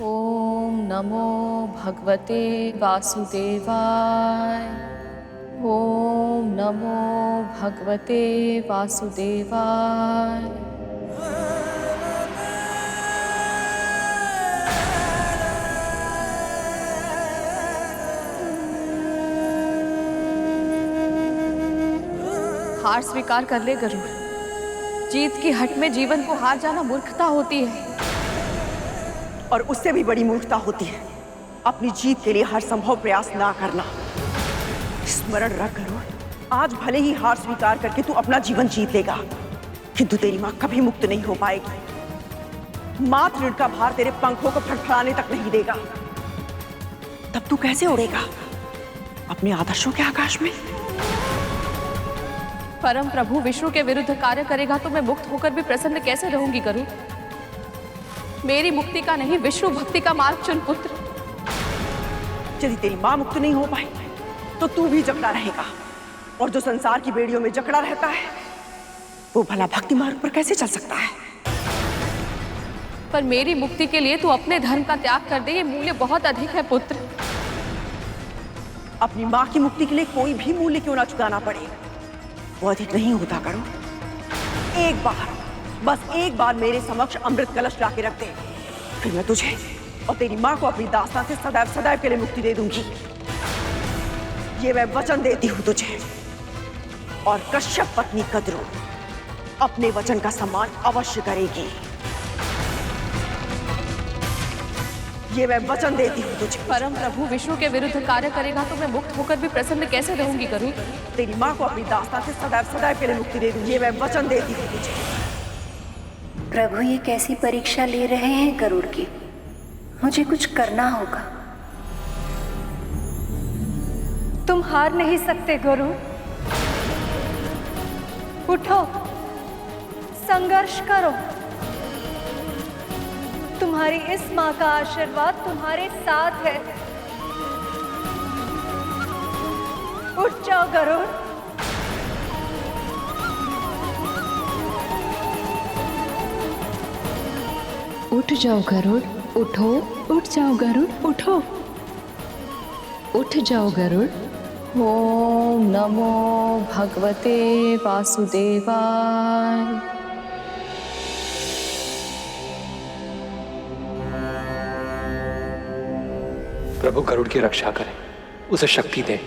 ओम नमो भगवते वासुदेवाय। ओम नमो भगवते वासुदेवाय। हार स्वीकार कर ले गरुड़। जीत की हट में जीवन को हार जाना मूर्खता होती है। और उससे भी बड़ी मूर्खता होती है अपनी जीत के लिए हर संभव प्रयास ना करना। स्मरण रख गरुड़, आज भले ही हार स्वीकार करके तू अपना जीवन जीत लेगा, किंतु तेरी मां कभी मुक्त नहीं हो पाएगी। मात ऋण का भार तेरे पंखों को फड़फड़ाने तक नहीं देगा। तब तू कैसे उड़ेगा अपने आदर्शों के आकाश में? परम प्रभु विष्णु के विरुद्ध कार्य करेगा तो मैं मुक्त होकर भी प्रसन्न कैसे रहूंगी गरुड़? मेरी मुक्ति का नहीं, विष्णु भक्ति का मार्ग चुन पुत्र। यदि तेरी मां मुक्त नहीं हो पाई तो तू भी जकड़ा रहेगा, और जो संसार की बेड़ियों में जकड़ा रहता है वो भला भक्ति मार्ग पर कैसे चल सकता है? पर मेरी मुक्ति के लिए तू अपने धर्म का त्याग कर दे, ये मूल्य बहुत अधिक है पुत्र। अपनी मां की मुक्ति के लिए कोई भी मूल्य क्यों ना चुकाना पड़े, वो अधिक नहीं होता करो। एक बार, बस एक बार मेरे समक्ष अमृत कलश ला के रख दे, फिर मैं तुझे और तेरी मां को अपनी दास्तां से सदैव सदैव के लिए मुक्ति दे दूंगी। ये मैं वचन देती हूं तुझे। और कश्यप पत्नी कद्रू अपने वचन का सम्मान अवश्य करेगी। ये मैं वचन देती हूँ तुझे। परम प्रभु विष्णु के विरुद्ध कार्य करेगा तो मैं मुक्त होकर भी प्रसन्न कैसे रहूंगी गरुड़? तेरी माँ को अपनी दास्तां से सदैव सदैव के लिए मुक्ति दे दूंगी। ये मैं वचन देती हूँ तुझे। प्रभु ये कैसी परीक्षा ले रहे हैं गरुड़ की? मुझे कुछ करना होगा। तुम हार नहीं सकते गरुड़। उठो, संघर्ष करो। तुम्हारी इस मां का आशीर्वाद तुम्हारे साथ है। उठ जाओ गरुड़। उठ जाओ गरुड़, उठो। उठ जाओ गरुड़, उठो। उठ जाओ गरुड़। ओम नमो भगवते वासुदेवाय। प्रभु गरुड़ की रक्षा करें, उसे शक्ति दें।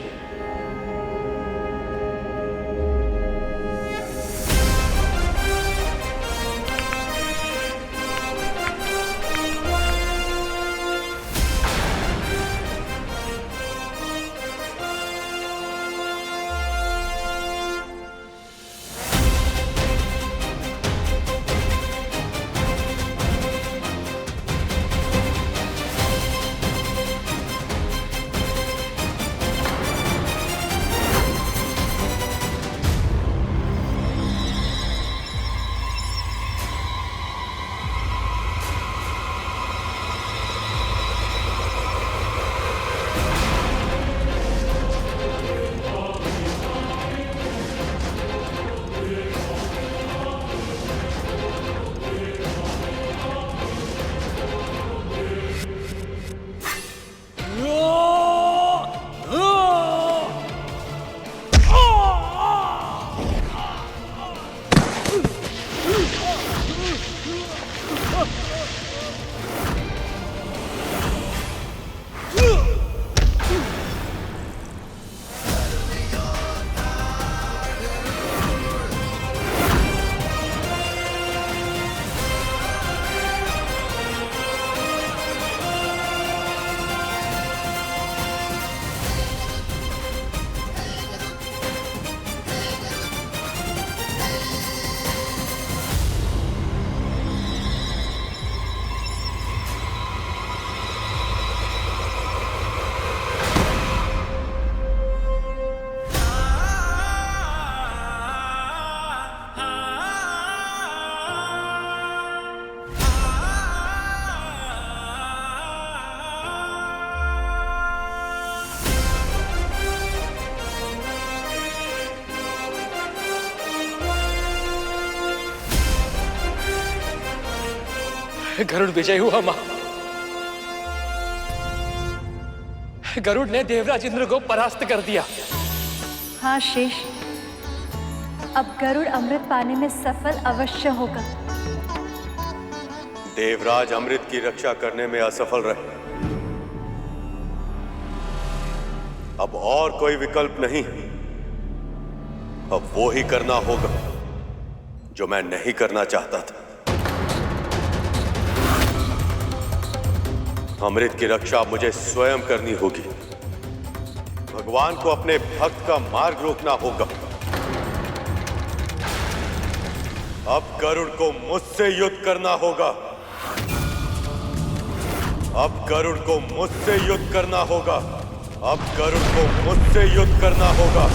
गरुड़ विजय हुआ मां। गरुड़ ने देवराज इंद्र को परास्त कर दिया। हाँ शेष, अब गरुड़ अमृत पाने में सफल अवश्य होगा। देवराज अमृत की रक्षा करने में असफल रहे। अब और कोई विकल्प नहीं। अब वो ही करना होगा जो मैं नहीं करना चाहता था। अमृत की रक्षा मुझे स्वयं करनी होगी। भगवान को अपने भक्त का मार्ग रोकना होगा। अब गरुड़ को मुझसे युद्ध करना होगा। अब गरुड़ को मुझसे युद्ध करना होगा। अब गरुड़ को मुझसे युद्ध करना होगा।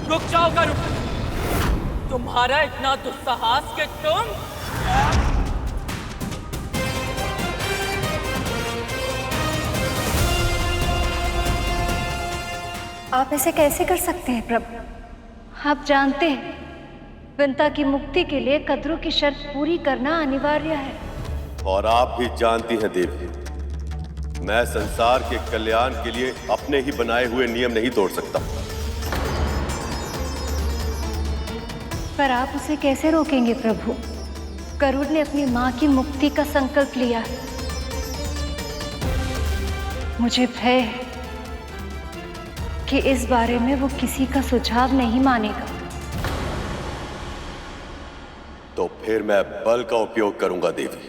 रुक जाओ गरुड़, तुम्हारा इतना दुस्साहस कि तुम आप ऐसे कैसे कर सकते हैं प्रभु? आप जानते हैं विंता की मुक्ति के लिए कद्रू की शर्त पूरी करना अनिवार्य है। और आप भी जानती हैं देवी, मैं संसार के कल्याण के लिए अपने ही बनाए हुए नियम नहीं तोड़ सकता। पर आप उसे कैसे रोकेंगे प्रभु? गरुड़ ने अपनी मां की मुक्ति का संकल्प लिया है। मुझे भय है कि इस बारे में वो किसी का सुझाव नहीं मानेगा। तो फिर मैं बल का उपयोग करूंगा देवी।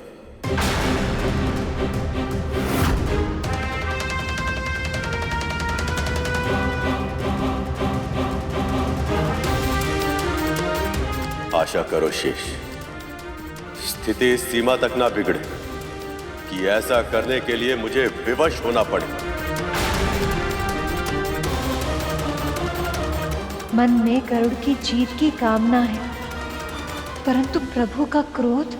आशा करो शेष, स्थिति इस सीमा तक ना बिगड़े कि ऐसा करने के लिए मुझे विवश होना पड़े। मन में गरुड़ की जीत की कामना है, परंतु प्रभु का क्रोध।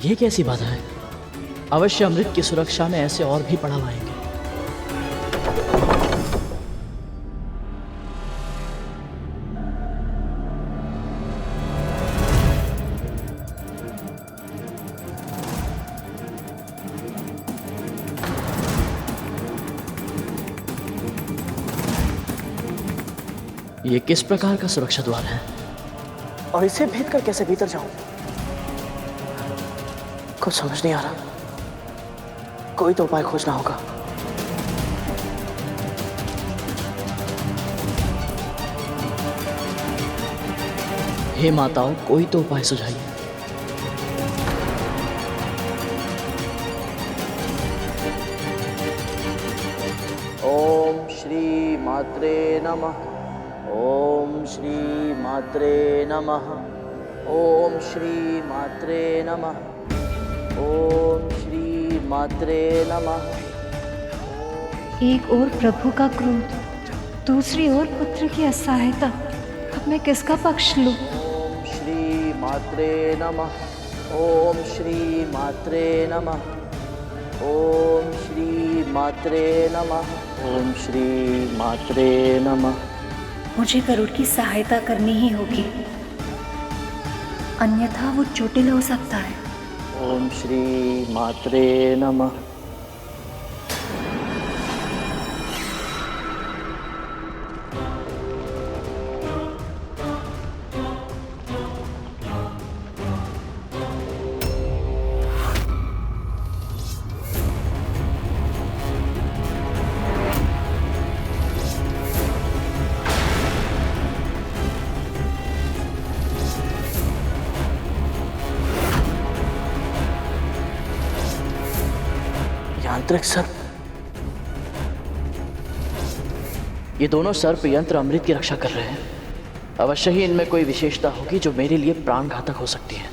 ये कैसी बाधा है? अवश्य अमृत की सुरक्षा में ऐसे और भी पड़ाव आएंगे। ये किस प्रकार का सुरक्षा द्वार है और इसे भेद कर कैसे भीतर जाऊं? कुछ समझ नहीं आ रहा। कोई तो उपाय खोजना होगा। हे माताओं, कोई तो उपाय सुझाइए। ओम श्री मात्रे नमः। ओम श्री मात्रे नमः। ओम श्री मात्रे नमः। ओम श्री मात्रे नमः। एक ओर प्रभु का क्रोध, दूसरी ओर पुत्र की असहायता। अब मैं किसका पक्ष लूं? ओम श्री मात्रे नमः। ओम श्री मात्रे नमः। ओम श्री मात्रे नमः। ओम श्री मात्रे नमः। मुझे गरुड़ की सहायता करनी ही होगी, अन्यथा वो चोटिल हो सकता है। ओम श्री मात्रे नमः। मांत्रिक सर्प, ये दोनों सर्प यंत्र अमृत की रक्षा कर रहे हैं। अवश्य ही इनमें कोई विशेषता होगी जो मेरे लिए प्राणघातक हो सकती है।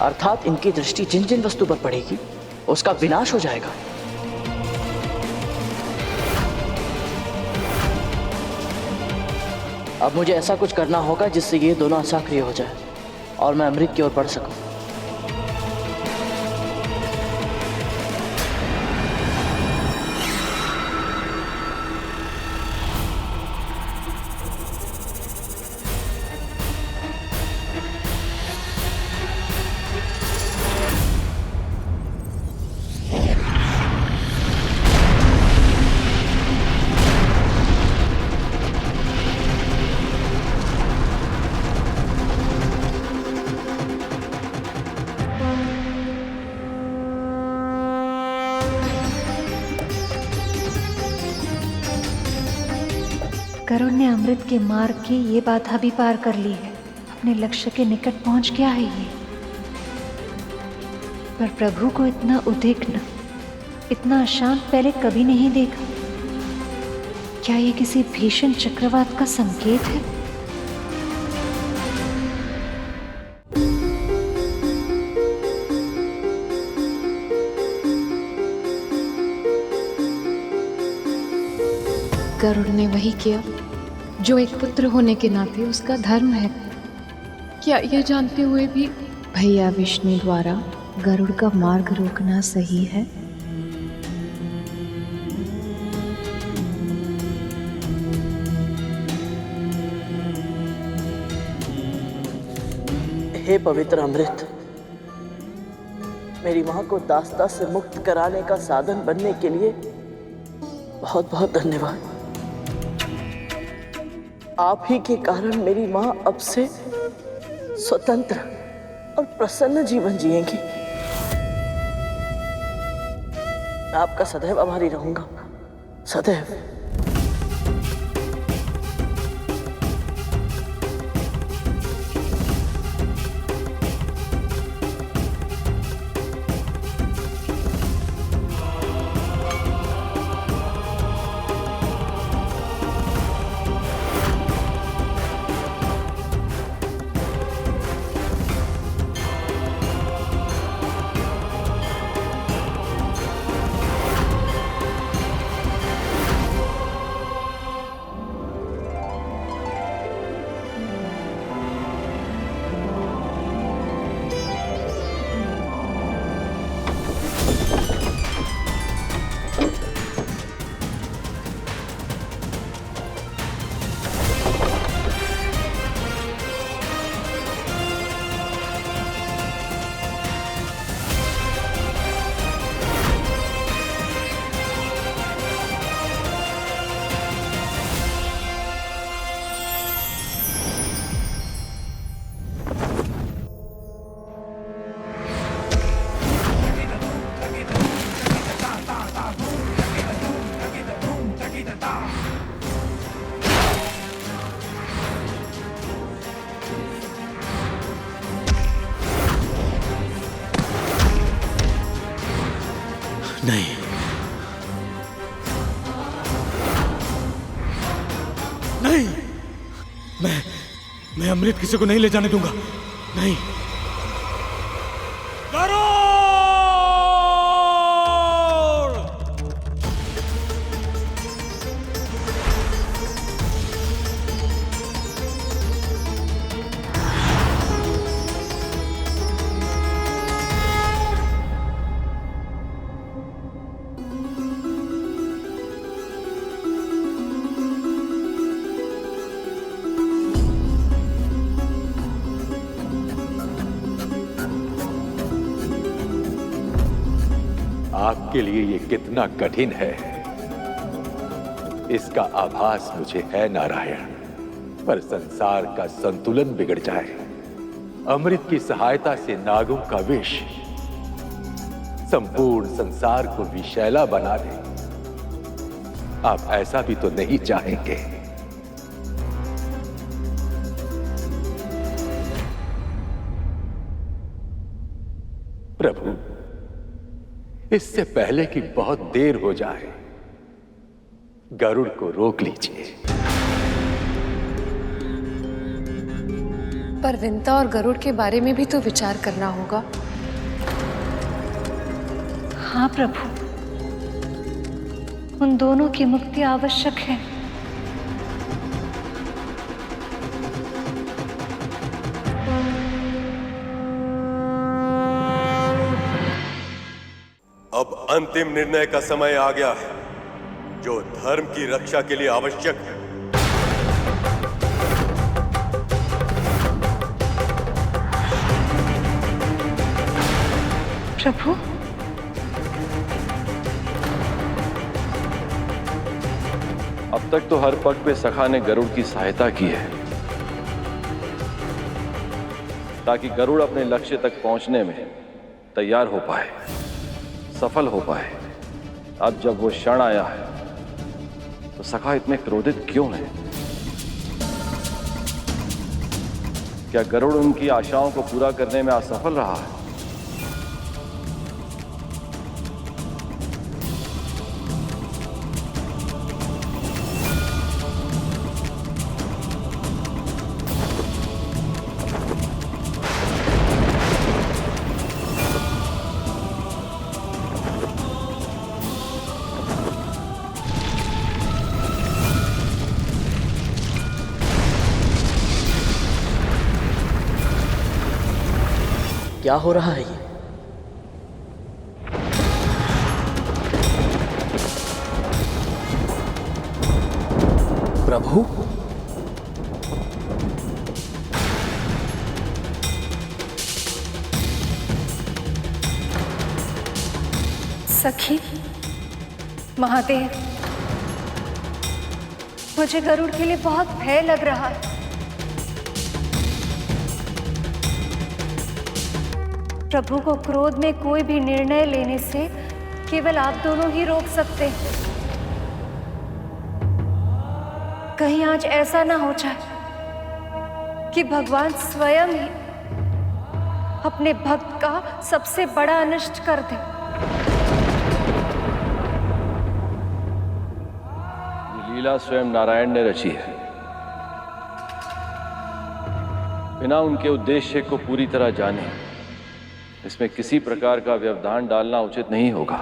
अर्थात इनकी दृष्टि जिन जिन वस्तु पर पड़ेगी उसका विनाश हो जाएगा। अब मुझे ऐसा कुछ करना होगा जिससे ये दोनों असक्रिय हो जाए और मैं अमृत की ओर बढ़ सकूं। गरुड़ ने अमृत के मार्ग की ये बाधा भी पार कर ली है, अपने लक्ष्य के निकट पहुंच गया है ये। पर प्रभु को इतना उद्विग्न, इतना अशांत पहले कभी नहीं देखा। क्या ये किसी भीषण चक्रवात का संकेत है? गरुड़ ने वही किया जो एक पुत्र होने के नाते उसका धर्म है। क्या यह जानते हुए भी भैया विष्णु द्वारा गरुड़ का मार्ग रोकना सही है? हे पवित्र अमृत, मेरी मां को दास्ता से मुक्त कराने का साधन बनने के लिए बहुत बहुत धन्यवाद। आप ही के कारण मेरी मां अब से स्वतंत्र और प्रसन्न जीवन जिएंगी। मैं आपका सदैव आभारी रहूंगा, सदैव। नहीं, नहीं, मैं अमृत किसी को नहीं ले जाने दूंगा। नहीं। आपके लिए ये कितना कठिन है इसका आभास मुझे है नारायण। पर संसार का संतुलन बिगड़ जाए, अमृत की सहायता से नागों का विष संपूर्ण संसार को विषैला बना दे, आप ऐसा भी तो नहीं चाहेंगे। प्रभु, इससे पहले कि बहुत देर हो जाए, गरुड़ को रोक लीजिए। पर विंता और गरुड़ के बारे में भी तो विचार करना होगा। हाँ प्रभु, उन दोनों की मुक्ति आवश्यक है। अब अंतिम निर्णय का समय आ गया है, जो धर्म की रक्षा के लिए आवश्यक है। प्रभु, अब तक तो हर पग पे सखा ने गरुड़ की सहायता की है, ताकि गरुड़ अपने लक्ष्य तक पहुंचने में तैयार हो पाए, सफल हो पाए। अब जब वो क्षण आया है तो सखा इतने क्रोधित क्यों है? क्या गरुड़ उनकी आशाओं को पूरा करने में असफल रहा है? क्या हो रहा है ये? प्रभु, सखी, महादेव, मुझे गरुड़ के लिए बहुत भय लग रहा है। प्रभु को क्रोध में कोई भी निर्णय लेने से केवल आप दोनों ही रोक सकते हैं। कहीं आज ऐसा ना हो जाए कि भगवान स्वयं ही अपने भक्त का सबसे बड़ा अनिष्ट कर दे। ये लीला स्वयं नारायण ने रची है। बिना उनके उद्देश्य को पूरी तरह जाने इसमें किसी प्रकार का व्यवधान डालना उचित नहीं होगा।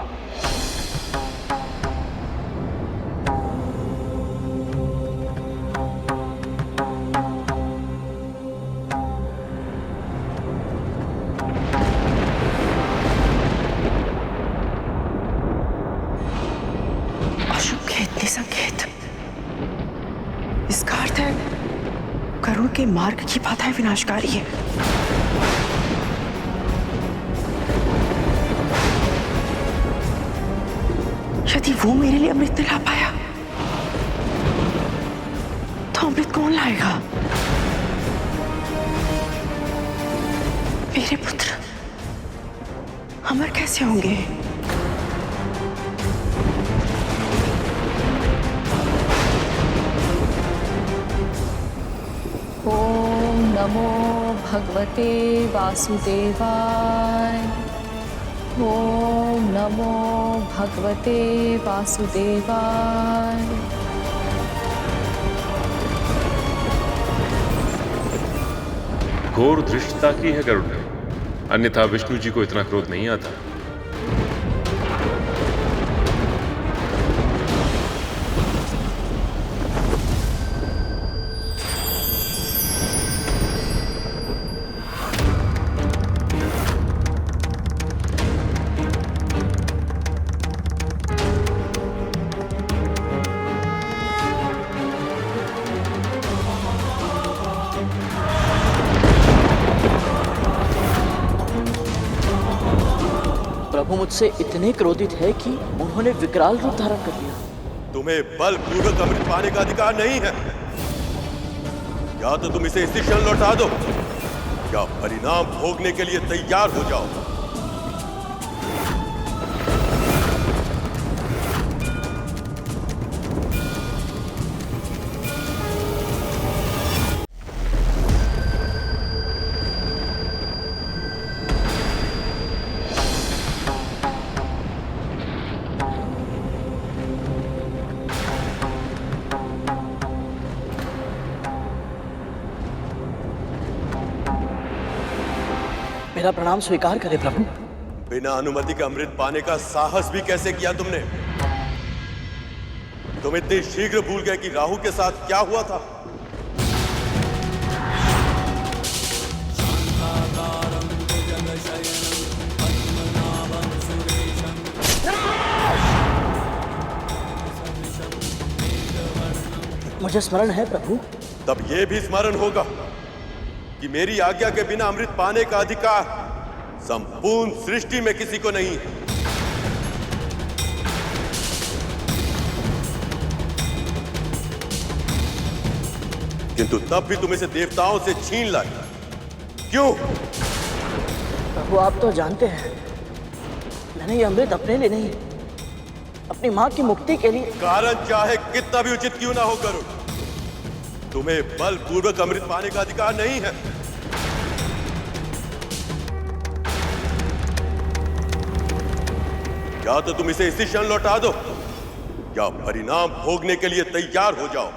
अशुभ खेत, निसंकेत। इसका अर्थ है गरुड़ के मार्ग की बाधाएं विनाशकारी है। यदि वो मेरे लिए अमृत ला पाया तो अमृत कौन लाएगा? मेरे पुत्र अमर कैसे होंगे? ओम नमो भगवते वासुदेवाय। ओम नमो भगवते वासुदेवाय। घोर धृष्टता की है गरुड़ ने, अन्यथा विष्णु जी को इतना क्रोध नहीं आता। प्रभु मुझसे इतने क्रोधित है कि उन्होंने विकराल रूप धारण कर लिया। तुम्हें बलपूर्वक अमृत पाने का अधिकार नहीं है। या तो तुम इसे इसी क्षण लौटा दो या परिणाम भोगने के लिए तैयार हो जाओ। मेरा प्रणाम स्वीकार करें प्रभु। बिना अनुमति के अमृत पाने का साहस भी कैसे किया तुमने? तुम इतनी शीघ्र भूल गए कि राहु के साथ क्या हुआ था? मुझे स्मरण है प्रभु। तब यह भी स्मरण होगा कि मेरी आज्ञा के बिना अमृत पाने का अधिकार संपूर्ण सृष्टि में किसी को नहीं है। किंतु तब भी तुम इसे देवताओं से छीन लाए। क्यों? प्रभु आप तो जानते हैं मैंने ये अमृत अपने लिए नहीं, अपनी मां की मुक्ति के लिए। कारण चाहे कितना भी उचित क्यों ना हो गरुड़, तुम्हें बलपूर्वक अमृत पाने का अधिकार नहीं है। या तो तुम इसे इसी क्षण लौटा दो या परिणाम भोगने के लिए तैयार हो जाओ।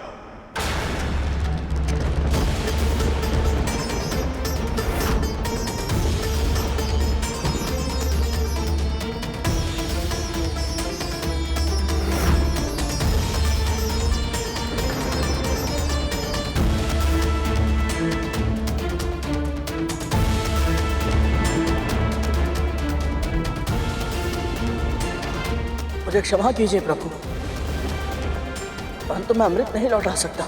मुझे क्षमा कीजिए प्रभु, परंतु मैं अमृत नहीं लौटा सकता।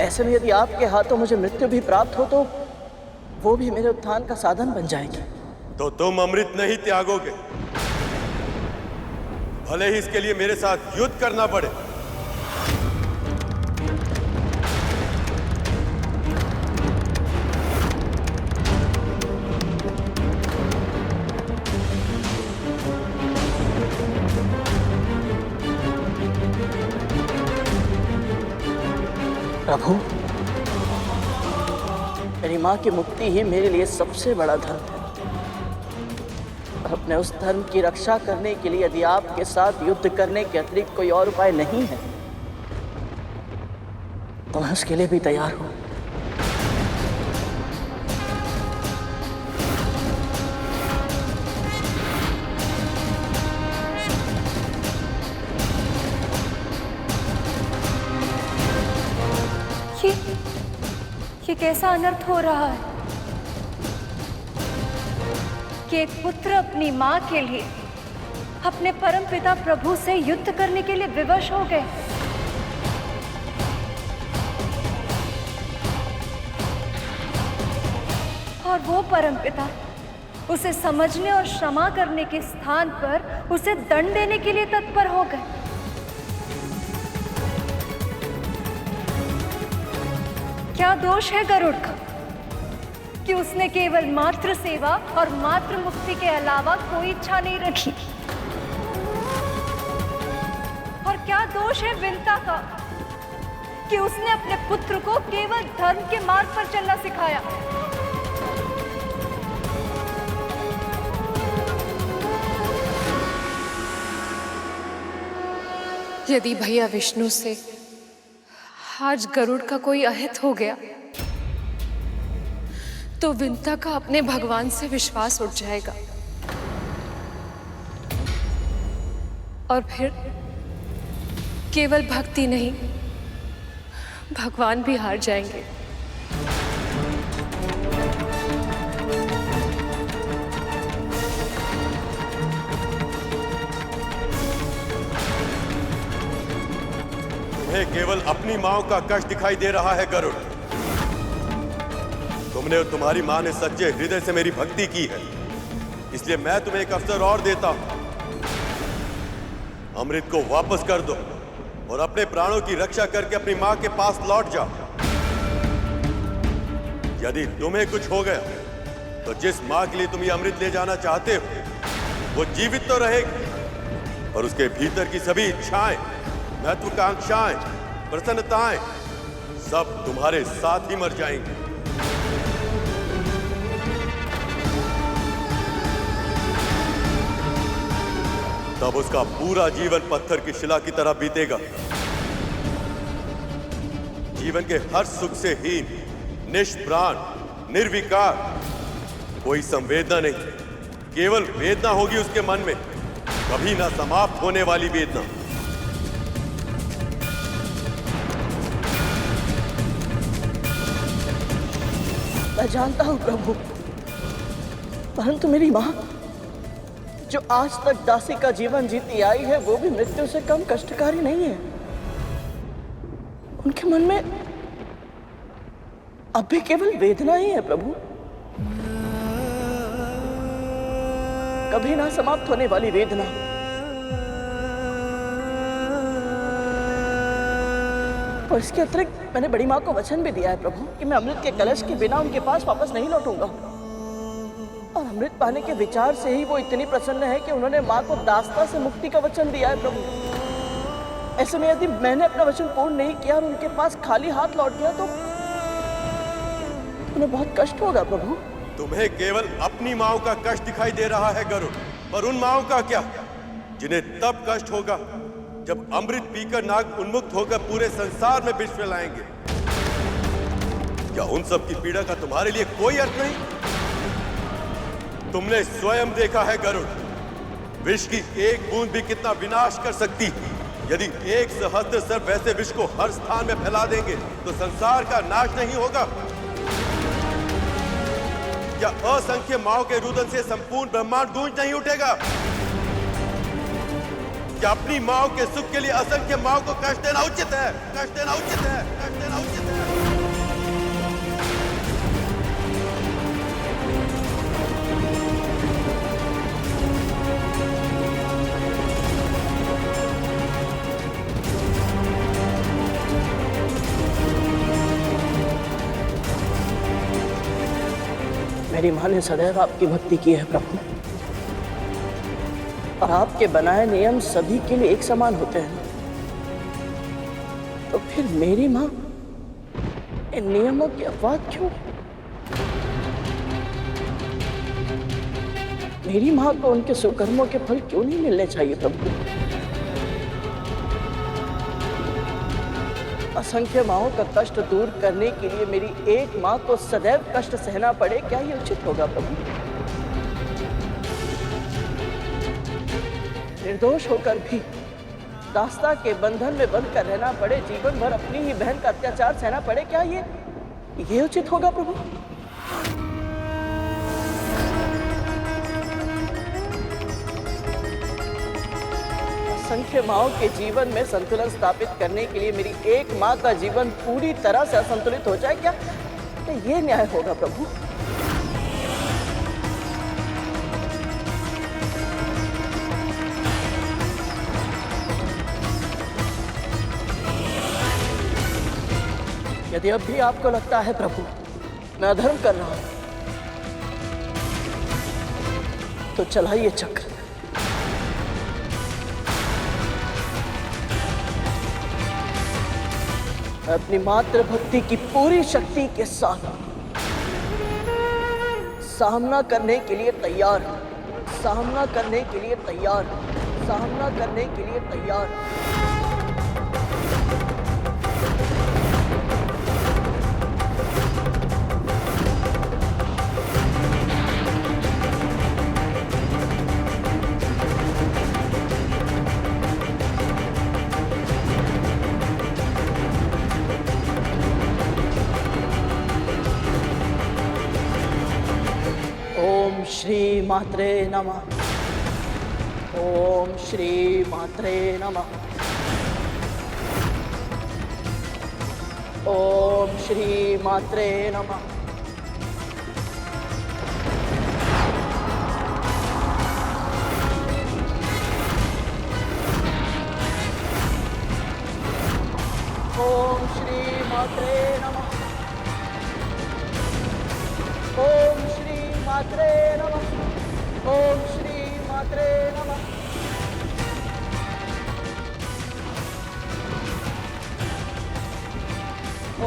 ऐसे में यदि आपके हाथों मुझे मृत्यु भी प्राप्त हो तो वो भी मेरे उत्थान का साधन बन जाएगी। तो तुम अमृत नहीं त्यागोगे, भले ही इसके लिए मेरे साथ युद्ध करना पड़े। प्रभु मेरी मां की मुक्ति ही मेरे लिए सबसे बड़ा धर्म है। अपने उस धर्म की रक्षा करने के लिए यदि आपके साथ युद्ध करने के अतिरिक्त कोई और उपाय नहीं है तो मैं उसके लिए भी तैयार हूं। ये कैसा अनर्थ हो रहा है कि एक पुत्र अपनी मां के लिए अपने परमपिता प्रभु से युद्ध करने के लिए विवश हो गए। और वो परमपिता उसे समझने और क्षमा करने के स्थान पर उसे दंड देने के लिए तत्पर हो गए। क्या दोष है गरुड़ का कि उसने केवल मातृ सेवा और मातृ मुक्ति के अलावा कोई इच्छा नहीं रखी? और क्या दोष है विंता का कि उसने अपने पुत्र को केवल धर्म के मार्ग पर चलना सिखाया? यदि भैया विष्णु से आज गरुड़ का कोई अहित हो गया तो विंता का अपने भगवान से विश्वास उठ जाएगा और फिर केवल भक्ति नहीं भगवान भी हार जाएंगे। तुम्हें केवल अपनी मां का कष्ट दिखाई दे रहा है गरुड़। तुमने और तुम्हारी मां ने सच्चे हृदय से मेरी भक्ति की है इसलिए मैं तुम्हें एक अवसर और देता हूं। अमृत को वापस कर दो और अपने प्राणों की रक्षा करके अपनी मां के पास लौट जाओ। यदि तुम्हें कुछ हो गया तो जिस मां के लिए तुम ये अमृत ले जाना चाहते हो वो जीवित तो रहेगी, और उसके भीतर की सभी इच्छाएं, महत्वाकांक्षाएं, प्रसन्नताएं सब तुम्हारे साथ ही मर जाएंगी। तब उसका पूरा जीवन पत्थर की शिला की तरह बीतेगा। जीवन के हर सुख से हीन, निष्प्राण, निर्विकार, कोई संवेदना नहीं, केवल वेदना होगी उसके मन में, कभी ना समाप्त होने वाली वेदना। मैं जानता हूं प्रभु, परंतु मेरी मां जो आज तक दासी का जीवन जीती आई है वो भी मृत्यु से कम कष्टकारी नहीं है। उनके मन में अब भी केवल वेदना ही है प्रभु, कभी ना समाप्त होने वाली वेदना। और इसके अतिरिक्त मैंने बड़ी माँ को वचन भी दिया है प्रभु कि मैं अमृत के कलश के बिना उनके पास वापस नहीं लौटूंगा। और अमृत पाने के विचार से ही वो इतनी प्रसन्न है कि उन्होंने माँ को दास्ता से मुक्ति का वचन दिया है प्रभु। ऐसे में यदि मैंने अपना वचन पूर्ण नहीं किया और उनके पास खाली हाथ लौट गया तो उन्हें बहुत कष्ट होगा प्रभु। तुम्हें केवल अपनी माओ का कष्ट दिखाई दे रहा है गरुड़, पर उन माओ का क्या, जिन्हें तब कष्ट होगा जब अमृत पीकर नाग उन्मुक्त होकर पूरे संसार में विष फैलाएंगे। क्या उन सब की पीड़ा का तुम्हारे लिए कोई अर्थ नहीं? तुमने स्वयं देखा है गरुड़, विष की एक बूंद भी कितना विनाश कर सकती है। यदि 1 सहस्त्र सर्प वैसे विष को हर स्थान में फैला देंगे तो संसार का नाश नहीं होगा? क्या असंख्य माओ के रुदन से संपूर्ण ब्रह्मांड गूंज नहीं उठेगा? क्या अपनी माओ के सुख के लिए असंख्य माओ को कष्ट देना उचित है? कष्ट देना उचित है? कष्ट देना उचित है? मेरी माँ ने सदैव आपकी भक्ति की है प्रभु, और आपके बनाए नियम सभी के लिए एक समान होते हैं। तो फिर मेरी माँ इन नियमों की अपवाद क्यों? मेरी माँ को उनके सुकर्मों के फल क्यों नहीं मिलने चाहिए प्रभु? असंख्य माओं का कष्ट दूर करने के लिए मेरी एक माँ को सदैव कष्ट सहना पड़े, क्या ये उचित होगा प्रभु? निर्दोष होकर भी दास्ता के बंधन में बंध कर रहना पड़े, जीवन भर अपनी ही बहन का अत्याचार सहना पड़े, क्या ये उचित होगा प्रभु? असंख्य माओं के जीवन में संतुलन स्थापित करने के लिए मेरी एक माँ का जीवन पूरी तरह से असंतुलित हो जाए, क्या ये न्याय होगा प्रभु? यदि अब भी आपको लगता है प्रभु मैं अधर्म कर रहा हूं, तो चलाइए चक्र। मैं अपनी मातृ भक्ति की पूरी शक्ति के साथ सामना करने के लिए तैयार, सामना करने के लिए तैयार, सामना करने के लिए तैयार। ओम श्री मात्रे नमः। ओम श्री मात्रे नमः। ओम श्री मात्रे नमः। ओम श्री मात्रे नमः। ओम श्री मात्रे नमः। ओम श्री मात्रे नमः।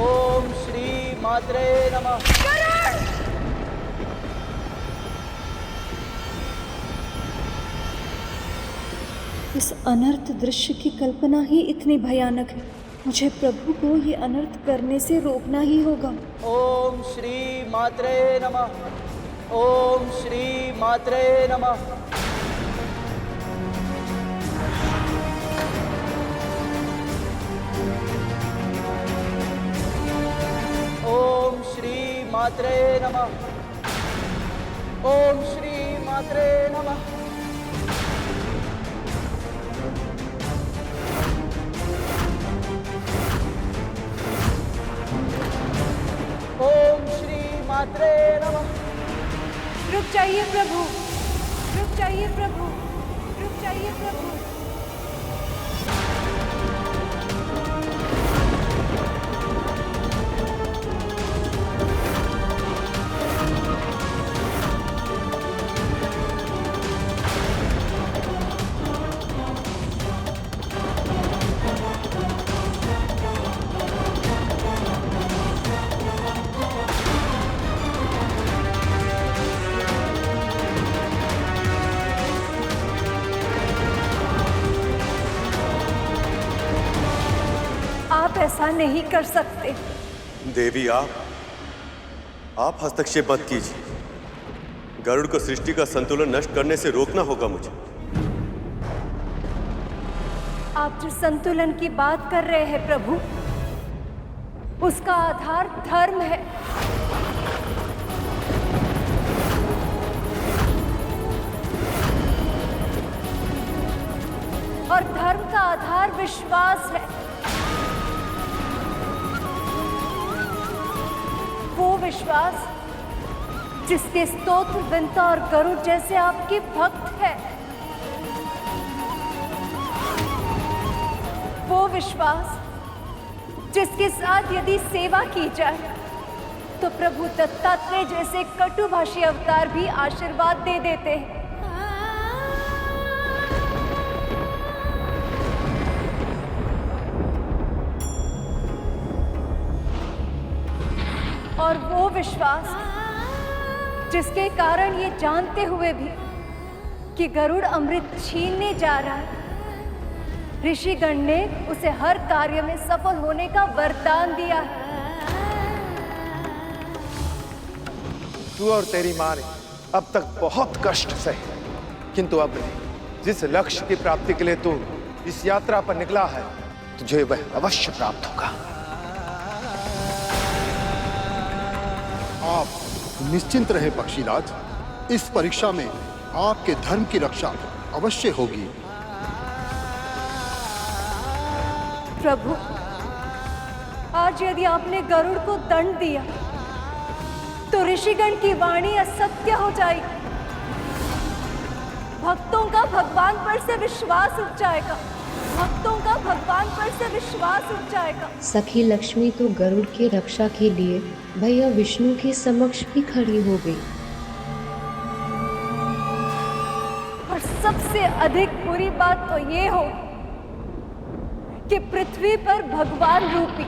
ओम श्री मात्रे नमः। इस अनर्थ दृश्य की कल्पना ही इतनी भयानक है। मुझे प्रभु को ये अनर्थ करने से रोकना ही होगा। ओम श्री मात्रे नमः। ओम श्री मात्रे नमः। ओम श्री मात्रे नमः। ओम श्री मात्रे नमः। ओम श्री मात्रे नमः। रुक जाइए प्रभु, रुक जाइए प्रभु, रुक जाइए प्रभु। आप ऐसा नहीं कर सकते। देवी, आप हस्तक्षेप मत कीजिए। गरुड़ को सृष्टि का संतुलन नष्ट करने से रोकना होगा मुझे। आप जिस संतुलन की बात कर रहे हैं प्रभु, उसका आधार धर्म है। और धर्म का आधार विश्वास है। वो विश्वास जिसके स्तोत्र विंता और गरुड़ जैसे आपके भक्त है। वो विश्वास जिसके साथ यदि सेवा की जाए तो प्रभु दत्तात्रेय जैसे कटुभाषी अवतार भी आशीर्वाद दे देते हैं। और वो विश्वास जिसके कारण ये जानते हुए भी कि गरुड़ अमृत छीनने जा रहा है, ऋषिगण ने उसे हर कार्य में सफल होने का वरदान दिया है। तू और तेरी माँ ने अब तक बहुत कष्ट सहे, किंतु अब जिस लक्ष्य की प्राप्ति के लिए तू इस यात्रा पर निकला है, तुझे वह अवश्य प्राप्त होगा। आप निश्चिंत रहे पक्षीराज, इस परीक्षा में आपके धर्म की रक्षा अवश्य होगी। प्रभु, आज यदि आपने गरुड़ को दंड दिया तो ऋषिगण की वाणी असत्य हो जाएगी। भक्तों का भगवान पर से विश्वास उठ जाएगा। भक्तों का भगवान पर से विश्वास उठ जाएगा। सखी लक्ष्मी तो गरुड़ की रक्षा के लिए भैया विष्णु के समक्ष भी खड़ी हो गई। और सबसे अधिक बुरी बात तो ये हो कि पृथ्वी पर भगवान रूपी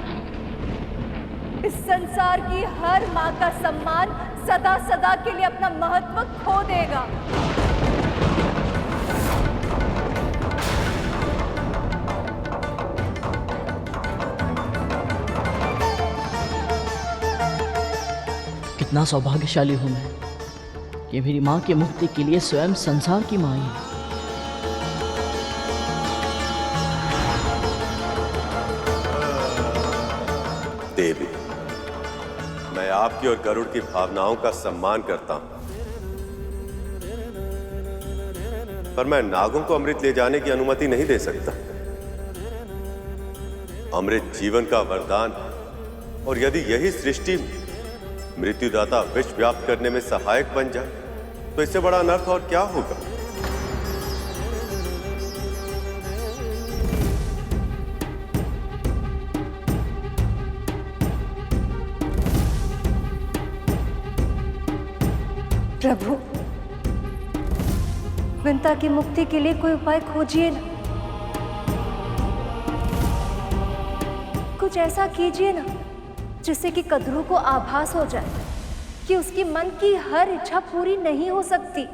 इस संसार की हर माँ का सम्मान सदा सदा के लिए अपना महत्व खो देगा। कितना सौभाग्यशाली हूं मैं कि मेरी मां की मुक्ति के लिए स्वयं संसार की मां है। देवी, मैं आपकी और गरुड़ की भावनाओं का सम्मान करता हूं, पर मैं नागों को अमृत ले जाने की अनुमति नहीं दे सकता। अमृत जीवन का वरदान है, और यदि यही सृष्टि मृत्युदाता विष व्याप्त करने में सहायक बन जाए तो इससे बड़ा अनर्थ और क्या होगा। प्रभु, विंता की मुक्ति के लिए कोई उपाय खोजिए ना। कुछ ऐसा कीजिए ना जिससे कि कद्रू को आभास हो जाए कि उसकी मन की हर इच्छा पूरी नहीं हो सकती।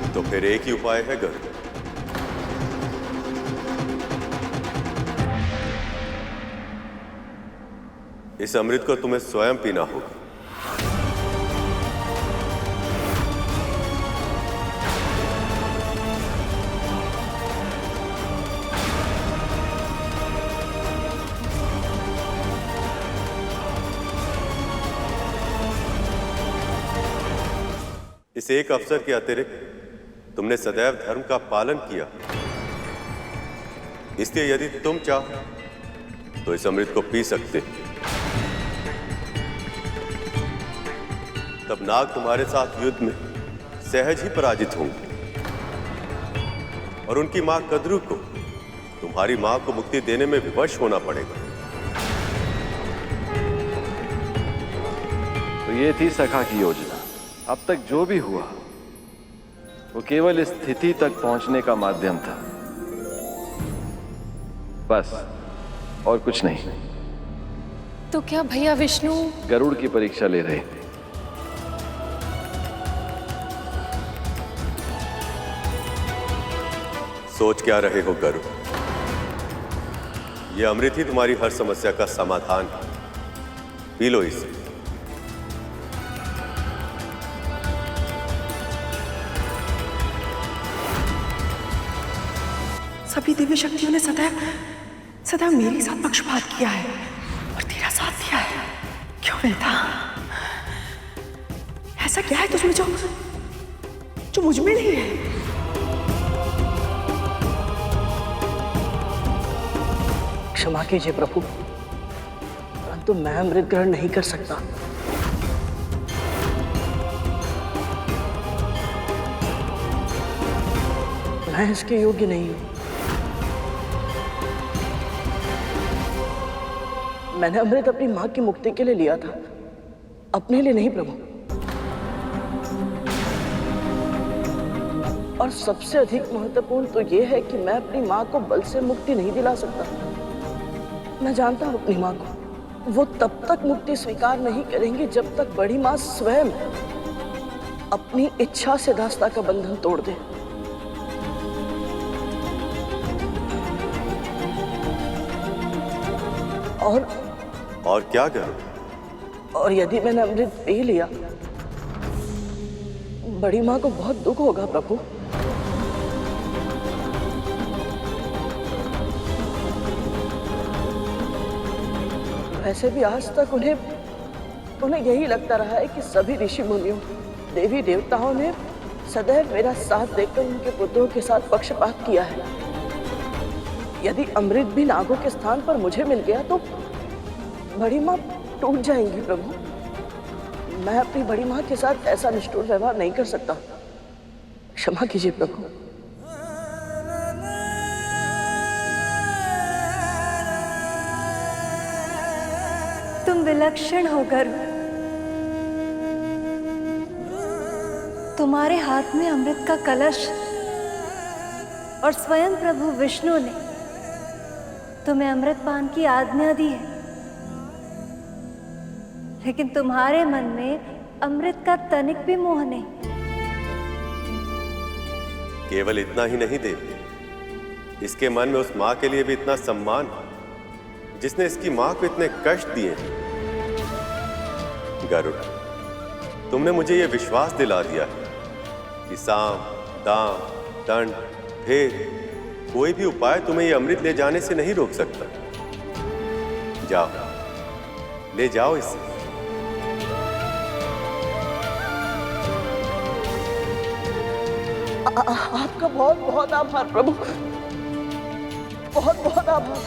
तो फिर एक ही उपाय है गरुड़। इस अमृत को तुम्हें स्वयं पीना होगा। इस एक अवसर के अतिरिक्त तुमने सदैव धर्म का पालन किया, इसलिए यदि तुम चाहो तो इस अमृत को पी सकते हो। तब नाग तुम्हारे साथ युद्ध में सहज ही पराजित होंगे और उनकी मां कद्रू को तुम्हारी मां को मुक्ति देने में विवश होना पड़ेगा। तो ये थी सखा की योजना। अब तक जो भी हुआ वो केवल इस स्थिति तक पहुंचने का माध्यम था, बस और कुछ नहीं। तो क्या भैया विष्णु गरुड़ की परीक्षा ले रहे थे? सोच क्या रहे हो गरुड़? यह अमृत ही तुम्हारी हर समस्या का समाधान है। पी लो इसे। सभी दिव्य शक्तियों ने सदैव सदैव मेरे साथ पक्षपात किया है और तेरा साथ दिया है। क्यों विंता? ऐसा क्या है तुझमें जो मुझ में नहीं है? क्षमा कीजिए प्रभु, परंतु मैं अमृत ग्रहण नहीं कर सकता। मैं इसके योग्य नहीं हूं। मैंने अमृत अपनी मां की मुक्ति के लिए लिया था, अपने लिए नहीं प्रभु। और सबसे अधिक महत्वपूर्ण तो यह है कि मैं अपनी मां को बल से मुक्ति नहीं दिला सकता। मैं जानता हूं अपनी मां को, वो तब तक मुक्ति स्वीकार नहीं करेंगी जब तक बड़ी मां स्वयं अपनी इच्छा से दास्ता का बंधन तोड़ दे। और क्या करूं? और यदि मैंने अमृत पी लिया, बड़ी मां को बहुत दुख होगा प्रभु। वैसे भी आज तक उन्हें यही लगता रहा है कि सभी ऋषि मुनियों, देवी देवताओं ने सदैव मेरा साथ देकर उनके पुत्रों के साथ पक्षपात किया है। यदि अमृत भी नागों के स्थान पर मुझे मिल गया तो बड़ी मां टूट जाएंगी प्रभु। मैं अपनी बड़ी मां के साथ ऐसा निष्ठुर व्यवहार नहीं कर सकता। क्षमा कीजिए प्रभु। तुम विलक्षण हो गरुड़। तुम्हारे हाथ में अमृत का कलश और स्वयं प्रभु विष्णु ने तुम्हें अमृत पान की आज्ञा दी है, लेकिन तुम्हारे मन में अमृत का तनिक भी मोह नहीं। केवल इतना ही नहीं देवी, इसके मन में उस मां के लिए भी इतना सम्मान जिसने इसकी मां को इतने कष्ट दिए। गरुड़, तुमने मुझे यह विश्वास दिला दिया है कि साम, दाम, दंड, भेद, कोई भी उपाय तुम्हें यह अमृत ले जाने से नहीं रोक सकता। जाओ, ले जाओ इसे। आपका बहुत बहुत आभार प्रभु, बहुत बहुत आभार।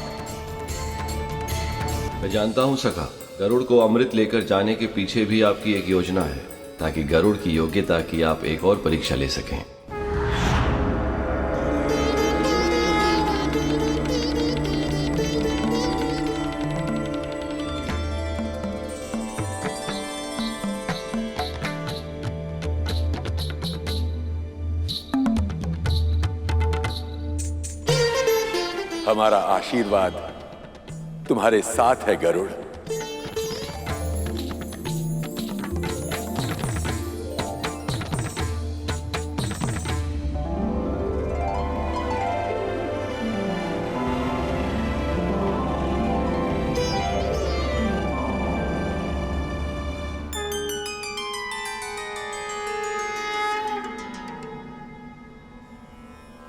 मैं जानता हूं सखा, गरुड़ को अमृत लेकर जाने के पीछे भी आपकी एक योजना है, ताकि गरुड़ की योग्यता की आप एक और परीक्षा ले सकें। हमारा आशीर्वाद तुम्हारे साथ है गरुड़।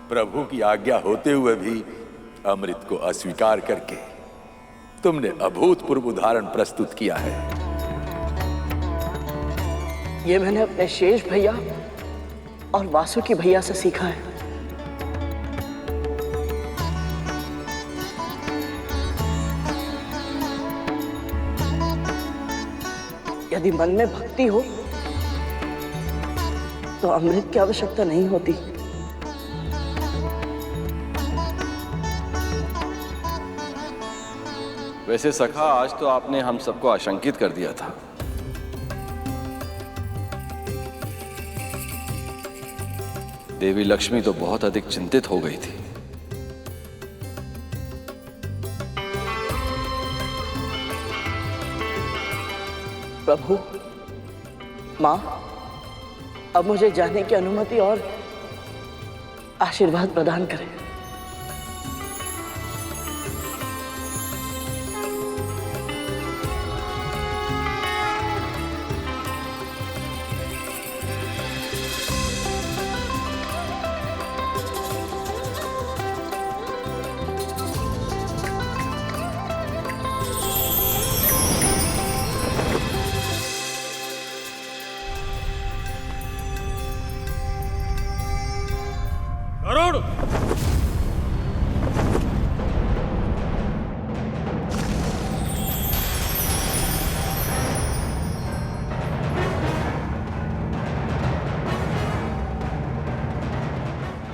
प्रभु की आज्ञा होते हुए भी अमृत को अस्वीकार करके तुमने अभूतपूर्व उदाहरण प्रस्तुत किया है। ये मैंने अपने शेष भैया और वासुकी भैया से सीखा है। यदि मन में भक्ति हो तो अमृत की आवश्यकता नहीं होती। वैसे सखा, आज तो आपने हम सबको आशंकित कर दिया था। देवी लक्ष्मी तो बहुत अधिक चिंतित हो गई थी। प्रभु, माँ, अब मुझे जाने की अनुमति और आशीर्वाद प्रदान करें।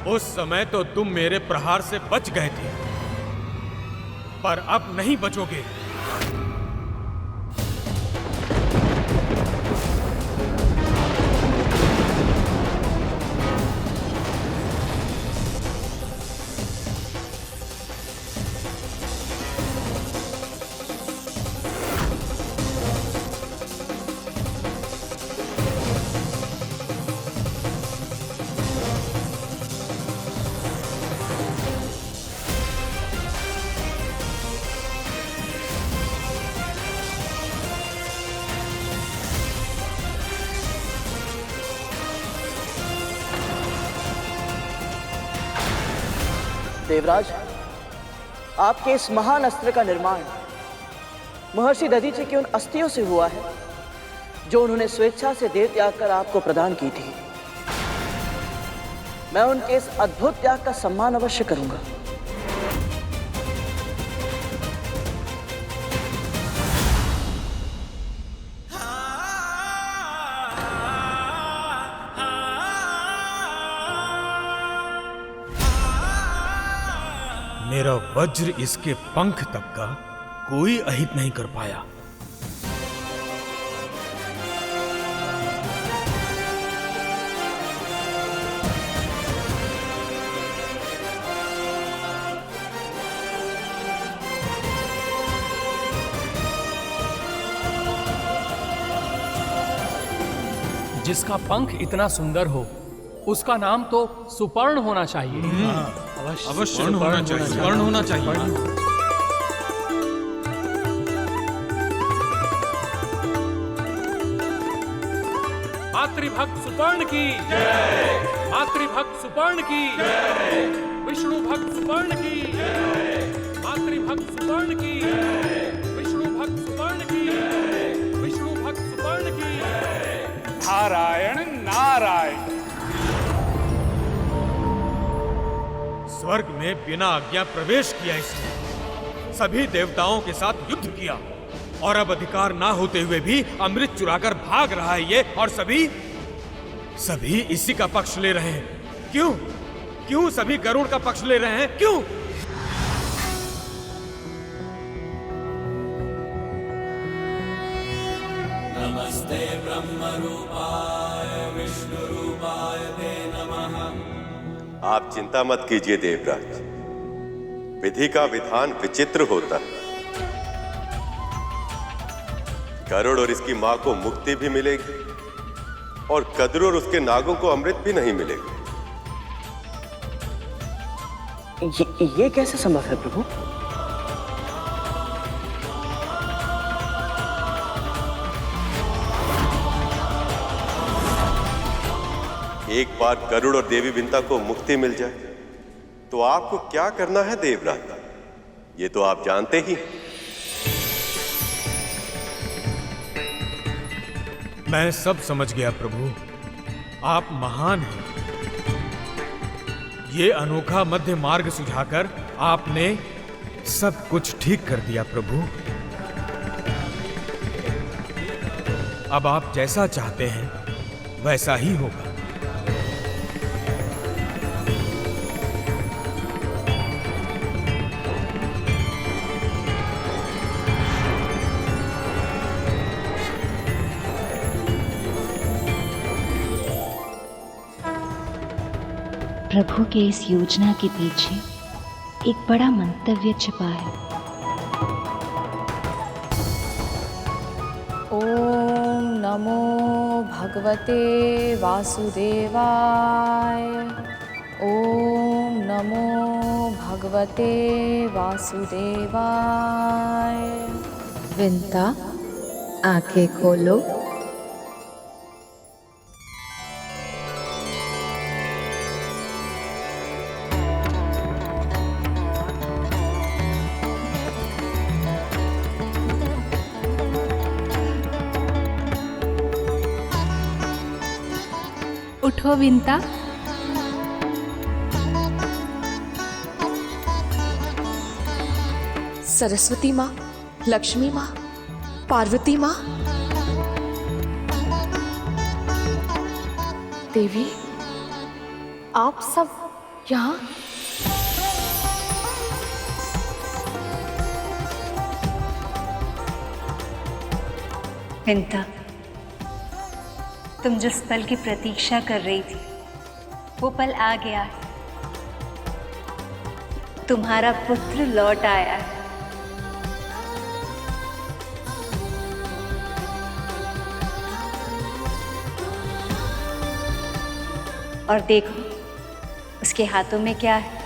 उस समय तो तुम मेरे प्रहार से बच गए थे, पर अब नहीं बचोगे। देवराज, आपके इस महान अस्त्र का निर्माण महर्षि दधीचि की उन अस्थियों से हुआ है जो उन्होंने स्वेच्छा से देह त्याग कर आपको प्रदान की थी। मैं उनके इस अद्भुत त्याग का सम्मान अवश्य करूंगा। मेरा वज्र इसके पंख तक का कोई अहित नहीं कर पाया। जिसका पंख इतना सुंदर हो उसका नाम तो सुपर्ण होना चाहिए। अवश्य स्वर्ण होना चाहिए, स्वर्ण होना चाहिए। मातृभक्त सुपर्ण की जय, मातृभक्त सुपर्ण की जय, विष्णु भक्त सुपर्ण की जय, मातृभक्त सुपर्ण की जय, विष्णु भक्त सुपर्ण की जय, विष्णु भक्त सुपर्ण की जय। नारायण नारायण। स्वर्ग में बिना आज्ञा प्रवेश किया इसने, सभी देवताओं के साथ युद्ध किया। और अब अधिकार ना होते हुए भी अमृत चुराकर भाग रहा है ये, और सभी इसी का पक्ष ले रहे हैं। क्यों सभी गरुड़ का पक्ष ले रहे हैं? क्यों? नमस्ते ब्रह्म रूपाय विष्णु रूपाय ते नमः। आप चिंता मत कीजिए देवराज, विधि का विधान विचित्र होता है। गरुड़ और इसकी मां को मुक्ति भी मिलेगी और कद्रू और उसके नागों को अमृत भी नहीं मिलेगा। ये कैसे संभव है प्रभु? एक बार गरुड़ और देवी विंता को मुक्ति मिल जाए तो आपको क्या करना है देवराज, ये तो आप जानते ही। मैं सब समझ गया प्रभु, आप महान हैं। ये अनोखा मध्य मार्ग सुझाकर आपने सब कुछ ठीक कर दिया प्रभु। अब आप जैसा चाहते हैं वैसा ही होगा। प्रभु के इस योजना के पीछे एक बड़ा मंतव्य छिपा है। ओम नमो भगवते वासुदेवाय। ओम नमो भगवते वासुदेवाय। विंता, आंखें खोलो। उठो विंता। सरस्वती माँ, लक्ष्मी माँ, पार्वती माँ, देवी, आप सब यहाँ? विंता, तुम जिस पल की प्रतीक्षा कर रही थी वो पल आ गया है। तुम्हारा पुत्र लौट आया है। और देखो उसके हाथों में क्या है।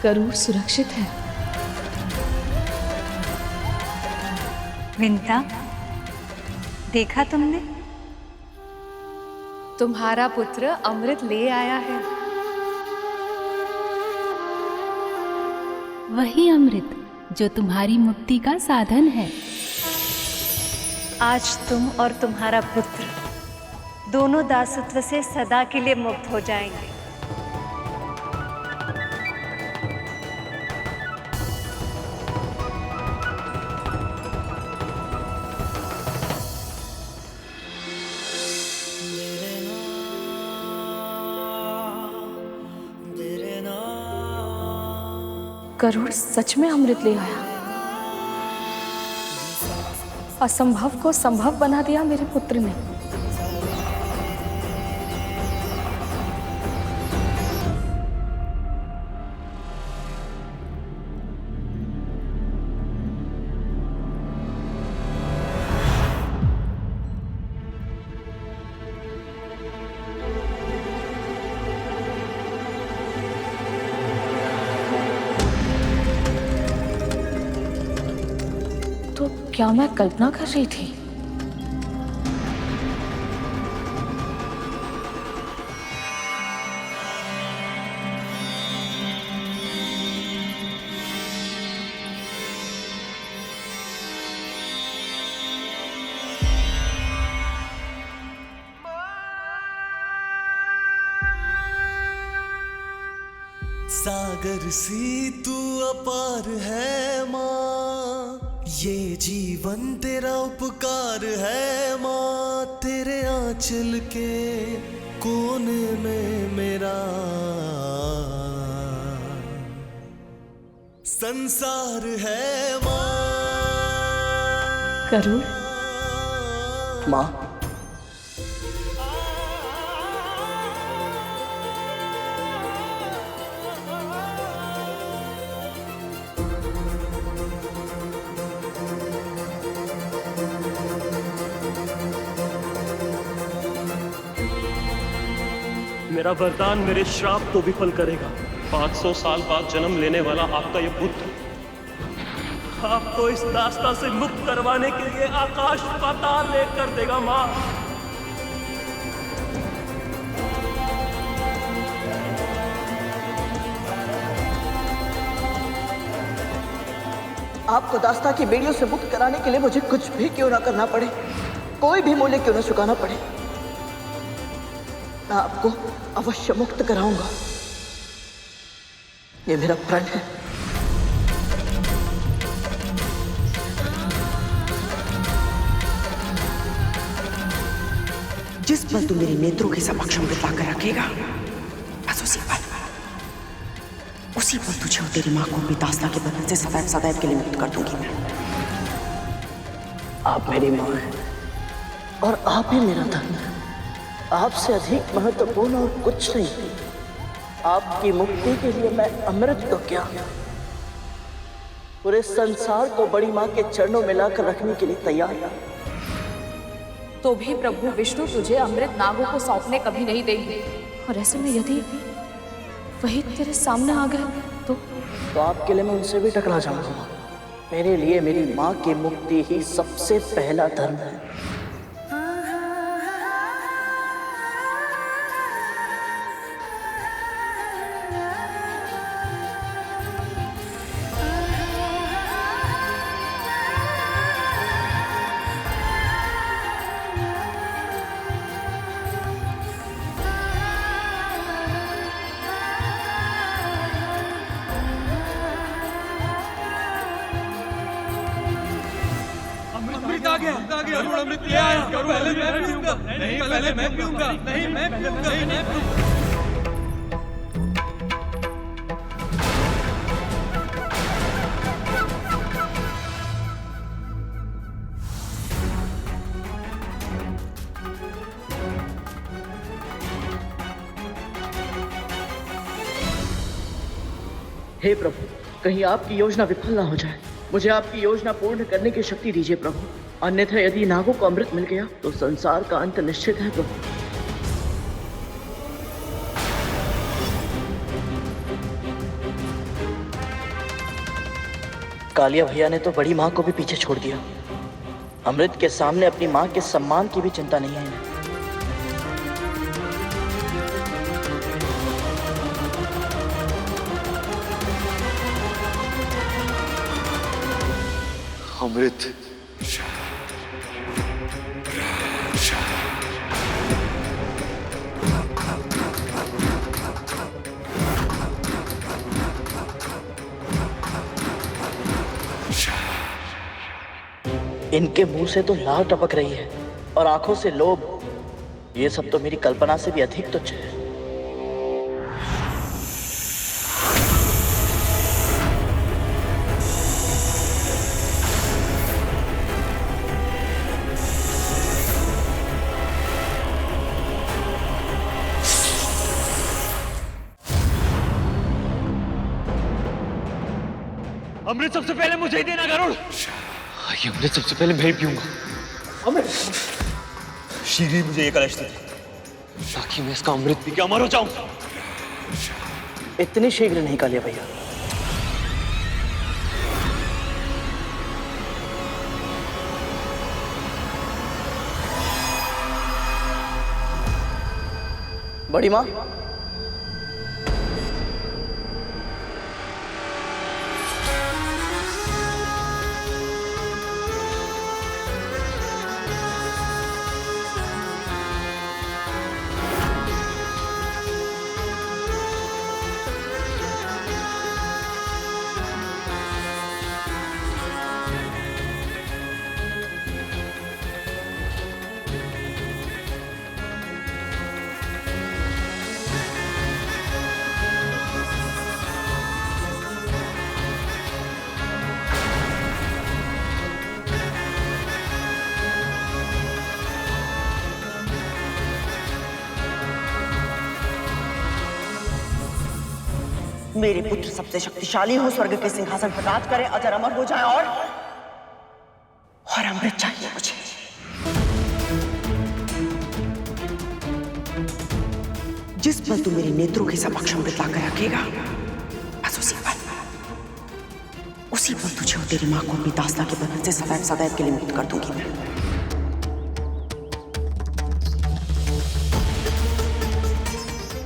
गरुड़ सुरक्षित है। विंता, देखा तुमने? तुम्हारा पुत्र अमृत ले आया है। वही अमृत जो तुम्हारी मुक्ति का साधन है। आज तुम और तुम्हारा पुत्र दोनों दासत्व से सदा के लिए मुक्त हो जाएंगे। गरुड़ सच में अमृत ले आया। असंभव को संभव बना दिया मेरे पुत्र ने। तो क्या मैं कल्पना कर रही थी? सागर सी तू अपार है माँ, ये जीवन तेरा उपकार है माँ। तेरे आंचल के कोने में मेरा संसार है माँ। गरुड़ माँ, मेरा वरदान मेरे श्राप को विफल करेगा। 500 साल बाद जन्म लेने वाला आपका ये पुत्र आपको इस दास्ता से मुक्त करवाने के लिए आकाश पाताल एक कर देगा माँ। आपको दास्ता की बेड़ियों से मुक्त कराने के लिए मुझे कुछ भी क्यों ना करना पड़े, कोई भी मूल्य क्यों ना चुकाना पड़े, मैं आपको अवश्य मुक्त कराऊंगा। ये मेरा प्रण है। जिस पल तू मेरे नेत्रों के समक्ष अमृत लाकर रखेगा, बस उसी पल तुझे और तेरी मां को अपनी दास्ता के बंधन से सदैव सदैव के लिए मुक्त कर दूंगी मैं। आप मेरी मां हैं और आप ही मेरा धन है। आपसे अधिक महत्वपूर्ण और कुछ नहीं। आपकी मुक्ति के लिए मैं अमृत तो क्या, पूरे संसार को बड़ी मां के चरणों में लाकर रखने के लिए तैयार है। तो भी प्रभु विष्णु तुझे अमृत नागों को सौंपने कभी नहीं देंगे, और ऐसे में यदि वही तेरे सामने आ गए तो आपके लिए मैं उनसे भी टकरा जाऊंगा। मेरे लिए मेरी मां की मुक्ति ही सबसे पहला धर्म है। अमृत ले आया। पहले मैं पीऊंगा। नहीं, पहले मैं पीऊंगा। नहीं, मैं पीऊंगा। हे प्रभु, कहीं आपकी योजना विफल ना हो जाए। मुझे आपकी योजना पूर्ण करने की शक्ति दीजिए प्रभु, अन्यथा यदि नागों को अमृत मिल गया तो संसार का अंत निश्चित है प्रभु। कालिया भैया ने तो बड़ी मां को भी पीछे छोड़ दिया। अमृत के सामने अपनी मां के सम्मान की भी चिंता नहीं है इन्हें। अमृत इनके मुंह से तो लाल टपक रही है और आंखों से लोभ। ये सब तो मेरी कल्पना से भी अधिक तुच्छ है। अमृत सबसे पहले मुझे ही देना गरुड़। ये अमृत सबसे पहले मैं ही पीऊंगा। अमृत। शीघ्र ही मुझे ये कलश दे ताकि मैं इसका अमृत पी के अमर हो जाऊं। इतनी शीघ्र नहीं कालिया भैया। बड़ी माँ, मेरे पुत्र सबसे शक्तिशाली हो, स्वर्ग के सिंहासन पर राज करे, अजर अमर हो जाए और अमृत चाहिए मुझे। जिस पल तू मेरे नेत्रों के समक्ष अमृत लाकर रखेगा, बस उसी पल तुझे और तेरी मां को अपनी दास्ता के बंधन से सदैव सदैव के लिए मुक्त कर दूंगी मैं।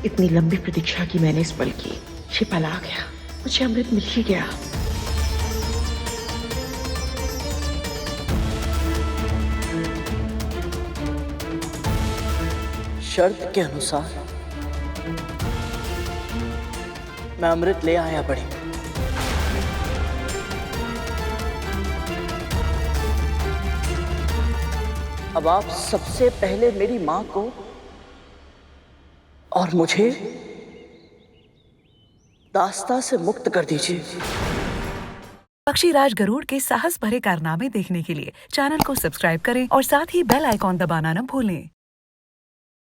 इतनी लंबी प्रतीक्षा की मैंने इस पल की, ये पल आ गया, मुझे अमृत मिल ही गया। शर्त के अनुसार मैं अमृत ले आया बड़ी। अब आप सबसे पहले मेरी मां को और मुझे दास्ता से मुक्त कर दीजिए। पक्षीराज गरुड़ के साहस भरे कारनामे देखने के लिए चैनल को सब्सक्राइब करें और साथ ही बेल आइकॉन दबाना न भूलें।